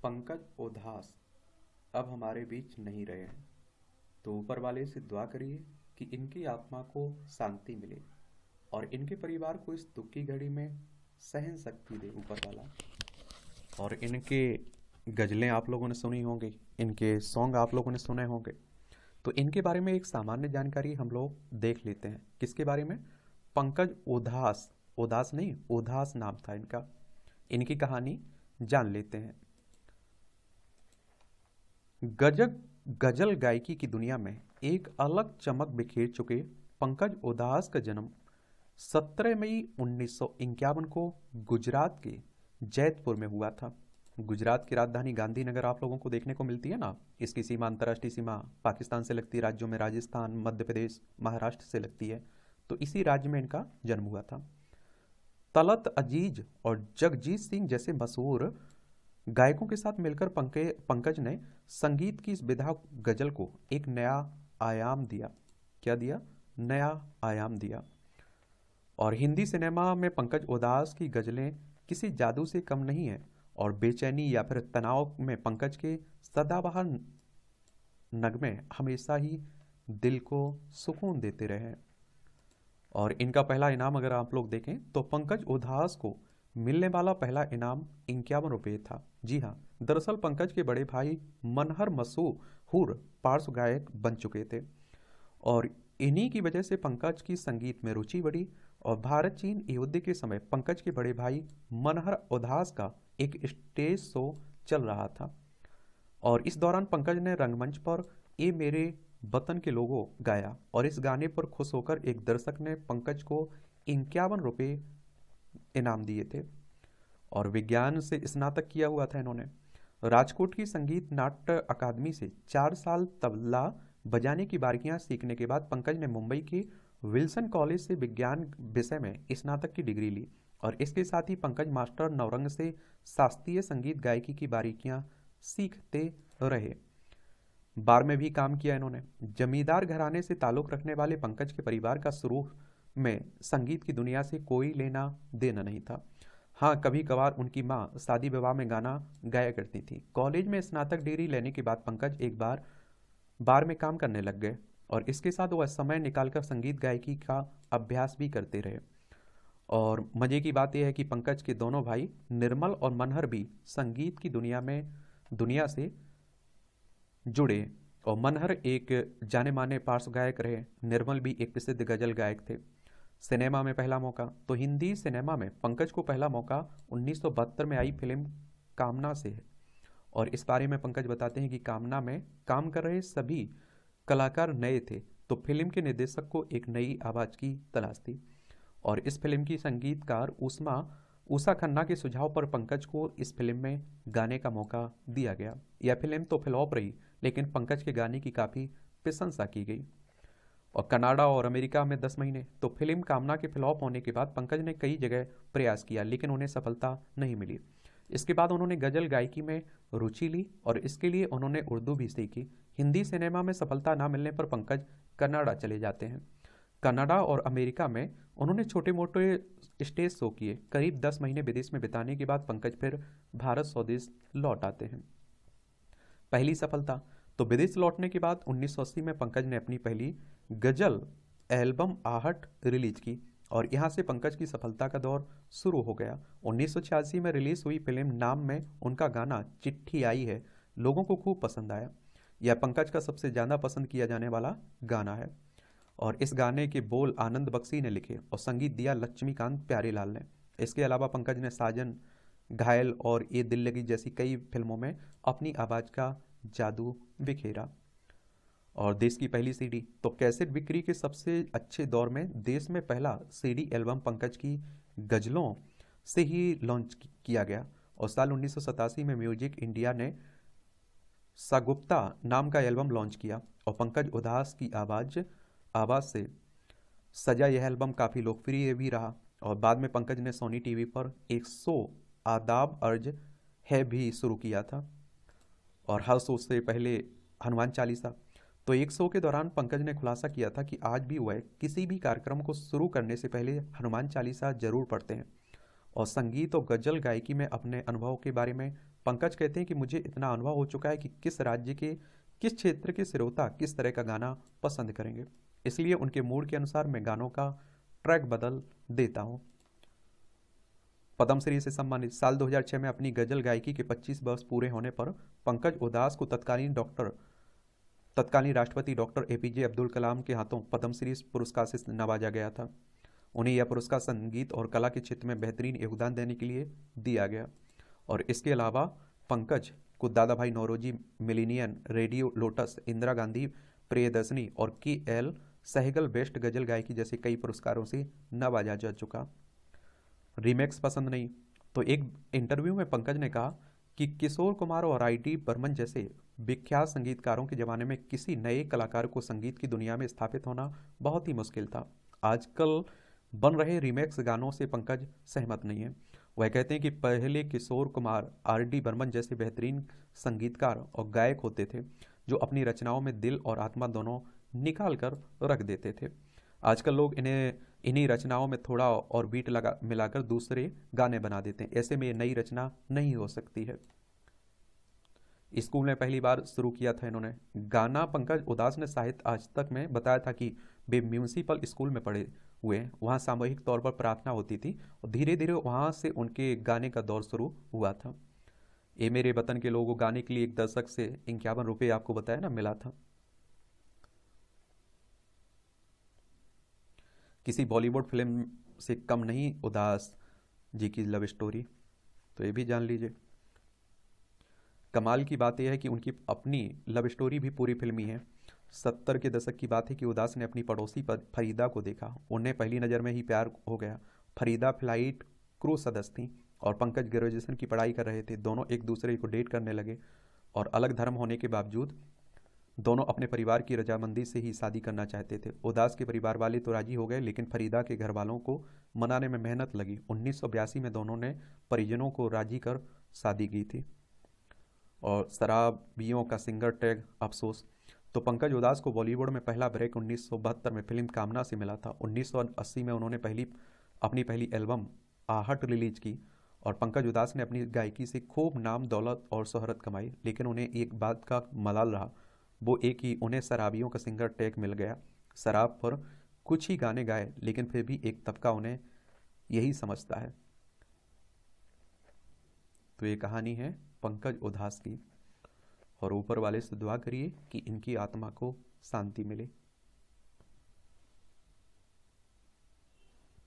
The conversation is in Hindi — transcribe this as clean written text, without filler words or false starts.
पंकज उधास अब हमारे बीच नहीं रहे हैं, तो ऊपर वाले से दुआ करिए कि इनकी आत्मा को शांति मिले और इनके परिवार को इस दुख की घड़ी में सहन शक्ति दे ऊपर वाला। और इनके गज़लें आप लोगों ने सुनी होंगी, इनके सॉन्ग आप लोगों ने सुने होंगे। तो इनके बारे में एक सामान्य जानकारी हम लोग देख लेते हैं। किसके बारे में? पंकज उधास, उदास नहीं, उधास नाम था इनका। इनकी कहानी जान लेते हैं। गजल गजल गायकी की दुनिया में एक अलग चमक बिखेर चुके पंकज उधास का जन्म 17 मई 1951 को गुजरात के जैतपुर में हुआ था। गुजरात की राजधानी गांधीनगर आप लोगों को देखने को मिलती है ना। इसकी सीमा, अंतर्राष्ट्रीय सीमा पाकिस्तान से लगती है, राज्यों में राजस्थान, मध्य प्रदेश, महाराष्ट्र से लगती है। तो इसी राज्य में इनका जन्म हुआ था। तलत अजीज और जगजीत सिंह जैसे मशहूर गायकों के साथ मिलकर पंकज ने संगीत की इस विधा गजल को एक नया आयाम दिया। क्या दिया? नया आयाम दिया। और हिंदी सिनेमा में पंकज उधास की गजलें किसी जादू से कम नहीं है और बेचैनी या फिर तनाव में पंकज के सदाबहार नगमे हमेशा ही दिल को सुकून देते रहे। और इनका पहला इनाम अगर आप लोग देखें तो पंकज उधास को मिलने वाला पहला इनाम 51 रुपये था। जी हाँ, दरअसल पंकज के बड़े भाई मनहर मशहूर पार्श्व गायक बन चुके थे और इन्हीं की वजह से पंकज की संगीत में रुचि बढ़ी। और भारत चीन युद्ध के समय पंकज के बड़े भाई मनहर उधास का एक स्टेज शो चल रहा था और इस दौरान पंकज ने रंगमंच पर ए मेरे वतन के लोगों गाया और इस गाने पर खुश होकर एक दर्शक ने पंकज को 51 रुपये इनाम दिए थे। और विज्ञान से स्नातक किया हुआ था इन्होंने। राजकोट की संगीत नाट्य अकादमी से 4 साल तबला बजाने की बारीकियां सीखने के बाद पंकज ने मुंबई के विल्सन कॉलेज से विज्ञान विषय में स्नातक की डिग्री ली और इसके साथ ही पंकज मास्टर नवरंग से शास्त्रीय संगीत गायकी की बारीकियां सीखते रहे। बार में भी काम किया इन्होंने। जमींदार घराने से ताल्लुक रखने वाले पंकज के परिवार का शुरू में संगीत की दुनिया से कोई लेना देना नहीं था। हाँ, कभी कभार उनकी माँ शादी विवाह में गाना गाया करती थी। कॉलेज में स्नातक डिग्री लेने के बाद पंकज एक बार में काम करने लग गए और इसके साथ वह समय निकालकर संगीत गायकी का अभ्यास भी करते रहे। और मजे की बात यह है कि पंकज के दोनों भाई निर्मल और मनहर भी संगीत की दुनिया से जुड़े और मनहर एक जाने माने पार्श्व गायक रहे। निर्मल भी एक प्रसिद्ध गजल गायक थे। सिनेमा में पहला मौका तो हिंदी सिनेमा में पंकज को पहला मौका 1972 में आई फिल्म कामना से है और इस बारे में पंकज बताते हैं कि कामना में काम कर रहे सभी कलाकार नए थे तो फिल्म के निर्देशक को एक नई आवाज़ की तलाश थी और इस फिल्म की संगीतकार उषा खन्ना के सुझाव पर पंकज को इस फिल्म में गाने का मौका दिया गया। यह फिल्म तो फ्लॉप रही लेकिन पंकज के गाने की काफ़ी प्रशंसा की गई। और कनाडा और अमेरिका में 10 महीने तो फिल्म कामना के फ्लॉप होने के बाद पंकज ने कई जगह प्रयास किया लेकिन उन्हें सफलता नहीं मिली। इसके बाद उन्होंने गजल गायकी में रुचि ली और इसके लिए उन्होंने उर्दू भी सीखी। हिंदी सिनेमा में सफलता न मिलने पर पंकज कनाडा चले जाते हैं। कनाडा और अमेरिका में उन्होंने छोटे मोटे स्टेज शो किए। करीब 10 महीने विदेश में बिताने के बाद पंकज फिर भारत स्वदेश लौट आते हैं। पहली सफलता तो विदेश लौटने के बाद 1980 में पंकज ने अपनी पहली गजल एल्बम आहट रिलीज की और यहाँ से पंकज की सफलता का दौर शुरू हो गया। 1986 में रिलीज हुई फिल्म नाम में उनका गाना चिट्ठी आई है लोगों को खूब पसंद आया। यह पंकज का सबसे ज़्यादा पसंद किया जाने वाला गाना है और इस गाने के बोल आनंद बख्शी ने लिखे और संगीत दिया लक्ष्मीकांत प्यारेलाल ने। इसके अलावा पंकज ने साजन, घायल और ये दिल लगी जैसी कई फिल्मों में अपनी आवाज़ का जादू बिखेरा। और देश की पहली सीडी तो कैसेट बिक्री के सबसे अच्छे दौर में देश में पहला सीडी एल्बम पंकज की गजलों से ही लॉन्च किया गया और साल 1987 में म्यूजिक इंडिया ने सागुप्ता नाम का एल्बम लॉन्च किया और पंकज उधास की आवाज़ से सजा यह एल्बम काफ़ी लोकप्रिय भी रहा। और बाद में पंकज ने सोनी टीवी पर एक शो आदाब अर्ज है भी शुरू किया था और हर शो से पहले हनुमान चालीसा। तो एक शो के दौरान पंकज ने खुलासा किया था कि आज भी वह किसी भी कार्यक्रम को शुरू करने से पहले हनुमान चालीसा जरूर पढ़ते हैं और संगीत और गजल गायकी में अपने अनुभव के बारे में पंकज कहते हैं कि मुझे इतना अनुभव हो चुका है कि किस राज्य के किस क्षेत्र के श्रोता किस तरह का गाना पसंद करेंगे, इसलिए उनके मूड के अनुसार मैं गानों का ट्रैक बदल देता हूँ। पद्मश्री से सम्मानित साल 2006 में अपनी गजल गायकी के 25 वर्ष पूरे होने पर पंकज उदास को तत्कालीन राष्ट्रपति डॉक्टर एपीजे अब्दुल कलाम के हाथों पद्मश्री पुरस्कार से नवाजा गया था। उन्हें यह पुरस्कार संगीत और कला के क्षेत्र में बेहतरीन योगदान देने के लिए दिया गया। और इसके अलावा पंकज को दादा भाई नौरोजी, मिलीनियन, रेडियो लोटस, इंदिरा गांधी प्रियदर्शनी और KL सहगल बेस्ट गजल गायकी जैसे कई पुरस्कारों से नवाजा जा चुका। रीमेक्स पसंद नहीं, तो एक इंटरव्यू में पंकज ने कहा कि किशोर कुमार और IT बर्मन जैसे विख्यात संगीतकारों के ज़माने में किसी नए कलाकार को संगीत की दुनिया में स्थापित होना बहुत ही मुश्किल था। आजकल बन रहे रीमेक्स गानों से पंकज सहमत नहीं है। वह कहते हैं कि पहले किशोर कुमार, RD बर्मन जैसे बेहतरीन संगीतकार और गायक होते थे जो अपनी रचनाओं में दिल और आत्मा दोनों निकाल कर रख देते थे। आजकल लोग इन्हीं रचनाओं में थोड़ा और बीट लगा मिलाकर दूसरे गाने बना देते हैं। ऐसे में ये नई रचना नहीं हो सकती है। स्कूल में पहली बार शुरू किया था इन्होंने गाना। पंकज उदास ने साहित्य आज तक में बताया था कि वे म्यूनिसिपल स्कूल में पढ़े हुए हैं, वहाँ सामूहिक तौर पर प्रार्थना होती थी और धीरे धीरे वहाँ से उनके गाने का दौर शुरू हुआ था। ए मेरे वतन के लोगों गाने के लिए एक दशक से 51 रुपये आपको बताया ना मिला था। किसी बॉलीवुड फिल्म से कम नहीं उदास जी की लव स्टोरी, तो ये भी जान लीजिए। कमाल की बात यह है कि उनकी अपनी लव स्टोरी भी पूरी फिल्मी है। 70 के दशक की बात है कि उदास ने अपनी पड़ोसी पर फरीदा को देखा, उन्हें पहली नज़र में ही प्यार हो गया। फरीदा फ्लाइट क्रू सदस्य थी और पंकज ग्रेजुएशन की पढ़ाई कर रहे थे। दोनों एक दूसरे को डेट करने लगे और अलग धर्म होने के बावजूद दोनों अपने परिवार की रजामंदी से ही शादी करना चाहते थे। उदास के परिवार वाले तो राजी हो गए, लेकिन फरीदा के घर वालों को मनाने में मेहनत लगी। 1982 में दोनों ने परिजनों को राजी कर शादी की थी। और शराबियों का सिंगर टैग अफसोस, तो पंकज उदास को बॉलीवुड में पहला ब्रेक 1972 में फिल्म कामना से मिला था। 1980 में उन्होंने अपनी पहली एल्बम आहट रिलीज की और पंकज उदास ने अपनी गायकी से खूब नाम, दौलत और शोहरत कमाई। लेकिन उन्हें एक बात का मलाल रहा, वो एक ही उन्हें शराबियों का सिंगर टैग मिल गया। शराब पर कुछ ही गाने गाए, लेकिन फिर भी एक तबका उन्हें यही समझता है। तो ये कहानी है पंकज उदास की, और ऊपर वाले से दुआ करिए कि इनकी आत्मा को शांति मिले।